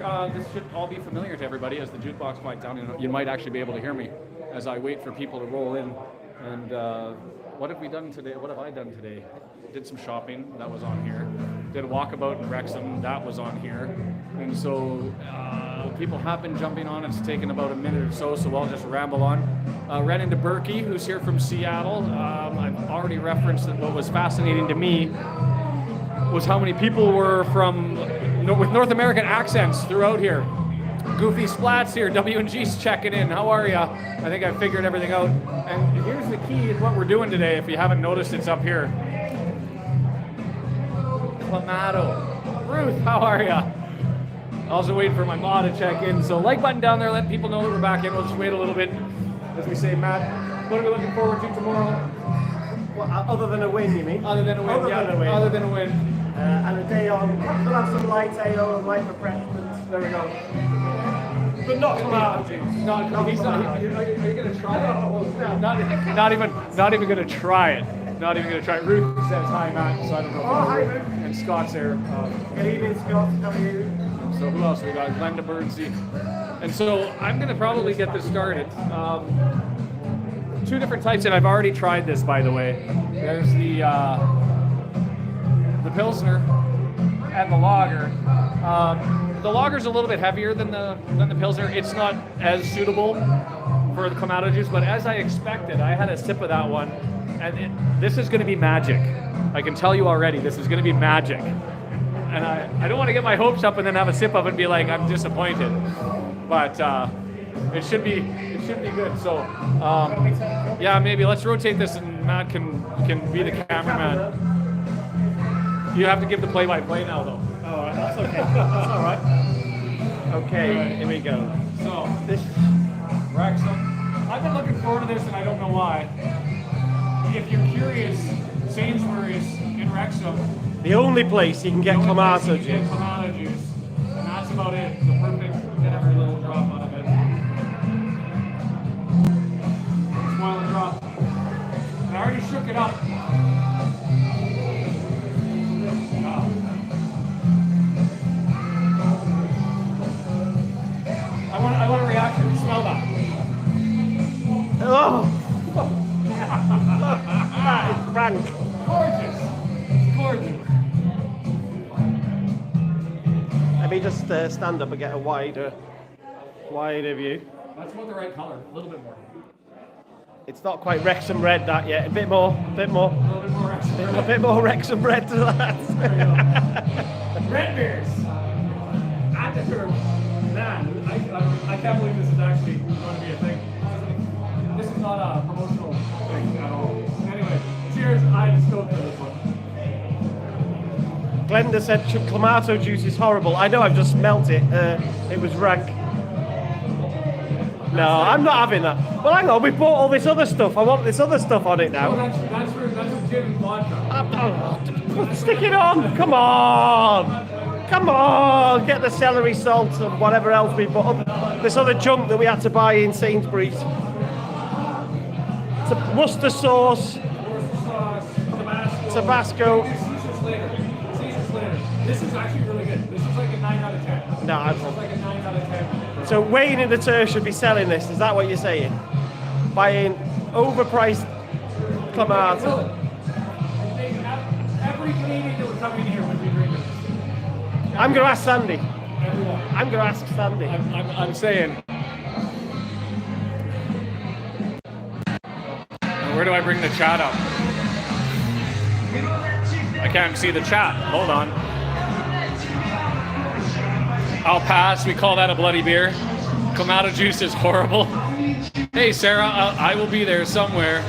This should all be familiar to everybody as the jukebox quiets down. And you might actually be able to hear me as I wait for people to roll in. And what have we done today? What have I done today? Did some shopping, that was on here. Did a walkabout in Wrexham, that was on here. And so people have been jumping on. It's taken about a minute or so, so I'll just ramble on. Ran into Berkey, who's here from Seattle. I've already referenced that what was fascinating to me was how many people were from with North American accents throughout here. Goofy Splats here, W&G's checking in. How are ya? I think I figured everything out. And here's the key in what we're doing today. If you haven't noticed, it's up here. Clamato. Ruth, how are ya? Also waiting for my ma to check in. So like button down there, let people know that we're back in. We'll just wait a little bit. As we say, Matt, what are we looking forward to tomorrow? Well, other than a win, you mean? Other than a win, Other than a win. And a day on. We'll have some light ale and light refreshments. There we go. But not Clamato juice. Are you going to try it? Not even going to try it. Not even going to try it. Ruth says hi, Matt. So I don't know. Oh, hi, Ruth. And Scott's there. Good evening, Scott. How are you? So who else we got? Glenda Birdsey. And so I'm going to probably get this started. Two different types, and I've already tried this, by the way. There's the Pilsner and the lager. The lager's a little bit heavier than the Pilsner. It's not as suitable for the Clamato juice, but as I expected, I had a sip of that one, and this is going to be magic. I can tell you already, this is going to be magic. And I don't want to get my hopes up and then have a sip of it and be like, I'm disappointed. But it should be good. So yeah, maybe let's rotate this and Matt can be the cameraman. You have to give the play-by-play now, though. Oh, that's okay. That's all right. Okay, here we go. So this Wrexham. I've been looking forward to this, and I don't know why. If you're curious, Sainsbury's in Wrexham. The only place you can get Clamato juice. Clamato juice, and that's about it. The perfect, get every little drop out of it. Spoil the drop. And I already shook it up. I want a reaction. Smell that. Oh! That is rank. Gorgeous. It's gorgeous. Let me just stand up and get a wider view. That's about the right color. A little bit more. It's not quite Wrexham red that yet. A bit more. A little bit more Wrexham. A bit more Wrexham red to that. There we go. Red beers. At the curve. Man, I can't believe this is actually going to be a thing. This is not a promotional thing at all. Anyway, cheers. I'm stoked for this one. Glenda said Clamato juice is horrible. I know, I've just smelt it. It was rank. No, I'm not having that. Well, hang on, we bought all this other stuff. I want this other stuff on it now. Oh, that's a gin and vodka. Stick it on. Come on. Come on. Get the celery salt and whatever else we bought. This other junk that we had to buy in Sainsbury's. It's a mustard sauce. Tabasco. This is actually really good. This is like a 9 out of 10. No, This is like a 9 out of 10. so Wayne in the Tur should be selling this. Is that what you're saying? Buying overpriced Clamato. Every Canadian that would come in here would be drinking this. I'm going to ask Sandy. Everyone. I'm going to ask Sandy. I'm saying. Where do I bring the chat up? I can't see the chat. Hold on. I'll pass. We call that a bloody beer. Clamato juice is horrible. Hey, Sarah, I will be there somewhere.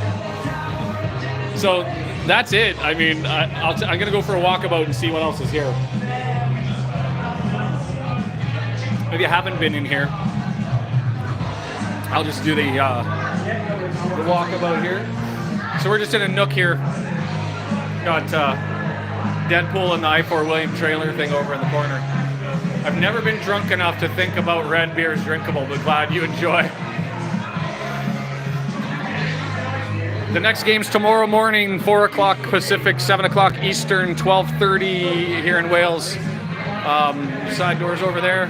So that's it. I mean, I'm going to go for a walkabout and see what else is here. If you haven't been in here, I'll just do the walkabout here. So we're just in a nook here. Got Deadpool and the I-4 William trailer thing over in the corner. I've never been drunk enough to think about red beers drinkable, but glad you enjoy. The next game's tomorrow morning, 4 o'clock Pacific, 7 o'clock Eastern, 12:30 here in Wales. Side doors over there.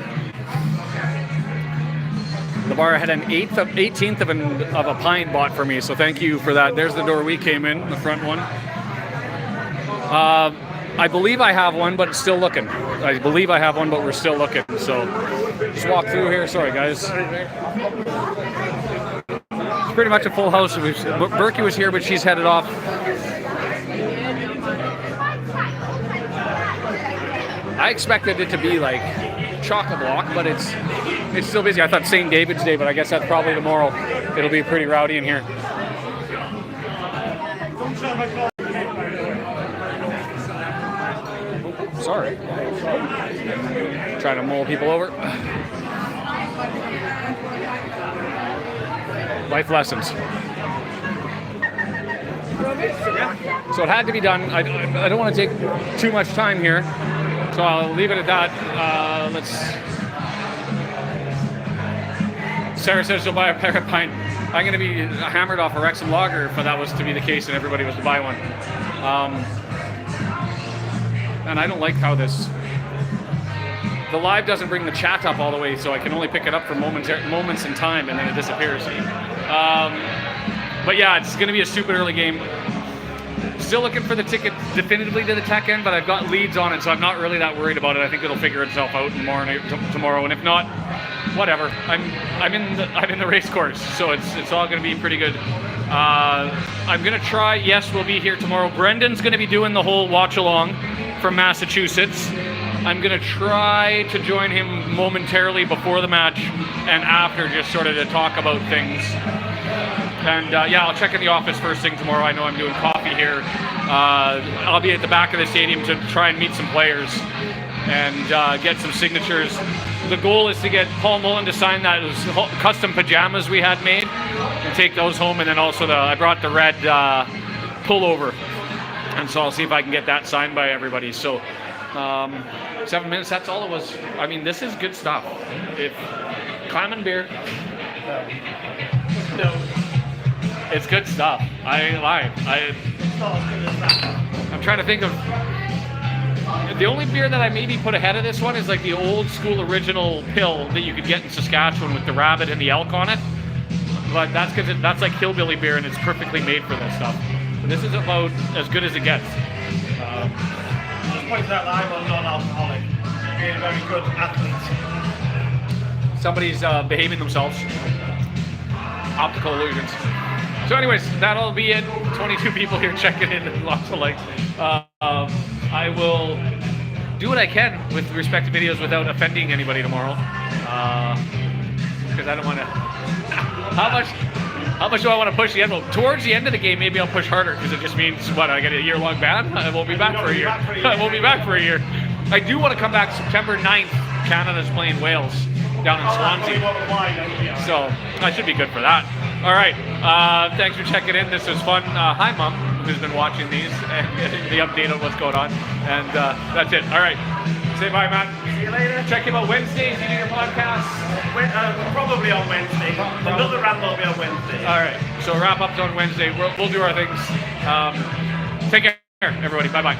The bar had an 18th of a pint bought for me, so thank you for that. There's the door we came in, the front one. I believe I have one, but it's still looking. I believe I have one, but we're still looking. So just walk through here. Sorry, guys. It's pretty much a full house. Berkey was here, but she's headed off. I expected it to be like chock-a-block, but it's still busy. I thought St. David's Day, but I guess that's probably tomorrow. It'll be pretty rowdy in here. Sorry. Trying to mull people over. Life lessons. So it had to be done. I don't want to take too much time here, so I'll leave it at that. Sarah says she'll buy a pair of pint. I'm going to be hammered off a Wrexham lager if that was to be the case and everybody was to buy one. And I don't like how the live doesn't bring the chat up all the way, so I can only pick it up for moments in time, and then it disappears. But yeah, it's going to be a stupid early game. Still looking for the ticket definitively to the tech end, but I've got leads on it, so I'm not really that worried about it. I think it'll figure itself out tomorrow, and if not, whatever. I'm in the race course, so it's all going to be pretty good. I'm going to try. Yes, we'll be here tomorrow. Brendan's going to be doing the whole watch along from Massachusetts. I'm going to try to join him momentarily before the match and after, just sort of to talk about things. And yeah, I'll check in the office first thing tomorrow. I know I'm doing coffee here. I'll be at the back of the stadium to try and meet some players and get some signatures. The goal is to get Paul Mullen to sign those custom pajamas we had made and take those home. And then also I brought the red pullover. And so I'll see if I can get that signed by everybody. So 7 minutes, that's all it was. I mean, this is good stuff. Clam beer. No. It's good stuff. I ain't lying. I'm trying to think of... The only beer that I maybe put ahead of this one is like the old school original pill that you could get in Saskatchewan with the rabbit and the elk on it. But that's because that's like hillbilly beer and it's perfectly made for this stuff. But this is about as good as it gets. Just point that I'm a non-alcoholic. Being a very good athlete. Somebody's behaving themselves. Optical illusions. So anyways, that'll be it. 22 people here checking in and lots of likes. I will do what I can with respect to videos without offending anybody tomorrow. Because I don't want to... How much do I want to push the envelope? Towards the end of the game, maybe I'll push harder because it just means, what, I get a year-long ban? I won't be back for a year. I won't be back for a year. I do want to come back September 9th. Canada's playing Wales down in Swansea. So I should be good for that. All right. Thanks for checking in. This was fun. Hi, Mom, who's been watching these and getting the update on what's going on. And that's it. All right. Say bye, Matt. See you later. Check him out Wednesdays. You do your podcast? Probably on Wednesday. Another ramble will be on Wednesday. All right. So wrap up's on Wednesday. We'll do our things. Take care, everybody. Bye-bye.